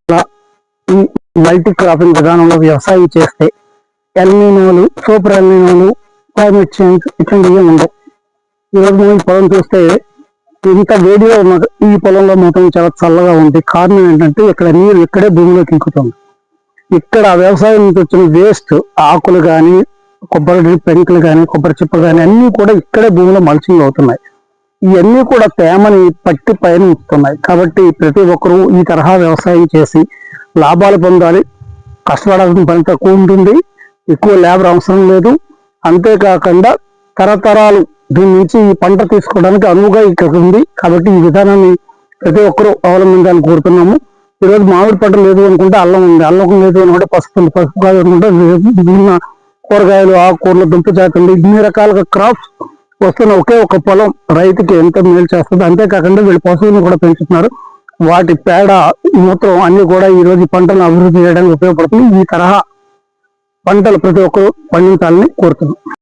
ఈ multi cropping విధానంలో వ్యవసాయం చేస్తే ఎల్నినోలు, సూపర్ ఎల్నినోలు, క్లైమేట్ చేంజ్ ఇటువంటివి ఉండవు. ఈరోజు మనం ఈ పొలం చూస్తే ఇంత వేడిగా ఉన్నది, ఈ పొలంలో మాత్రం చాలా చల్లగా ఉంది. కారణం ఏంటంటే ఇక్కడ నీరు ఇక్కడే భూమిలోకి ఇంకుతుంది. ఇక్కడ వ్యవసాయం నుంచి వచ్చిన వేస్ట్ ఆకులు కానీ, కొబ్బరి పెంకులు కానీ, కొబ్బరి చిప్పలు కానీ అన్నీ కూడా ఇక్కడే భూమిలో మల్చింగ్ అవుతున్నాయి. ఇవన్నీ కూడా తేమని పట్టి పైన ఉంచుతున్నాయి. కాబట్టి ప్రతి ఒక్కరూ ఈ తరహా వ్యవసాయం చేసి లాభాలు పొందాలి. కష్టపడాల్సిన పని తక్కువ ఉంటుంది, ఎక్కువ లేబర్ అవసరం లేదు. అంతేకాకుండా తరతరాలు దీని నుంచి ఈ పంట తీసుకోవడానికి అనువుగా ఇక్కడ ఉంది. కాబట్టి ఈ విధానాన్ని ప్రతి ఒక్కరూ అవలంబించాలని కోరుతున్నాము. ఈరోజు మామిడి పంట లేదు అనుకుంటే అల్లం ఉంది, అల్లం లేదు అనుకుంటే పసుపు ఉంది, పసుపు కాదు అనుకుంటే విభిన్న కూరగాయలు, ఆకుకూరలు, దుంప జాతులు, ఇన్ని రకాలుగా క్రాప్స్ వస్తున్న ఒకే ఒక పొలం రైతుకి ఎంత మేలు చేస్తుంది. అంతేకాకుండా వీళ్ళు పశువులను కూడా పెంచుతున్నారు. వాటి పేడ, మూత్రం అన్ని కూడా ఈ రోజు పంటలను అభివృద్ధి చేయడానికి ఉపయోగపడుతుంది. ఈ తరహా పంటలు ప్రతి ఒక్కరూ పండించాలని కోరుతున్నాం.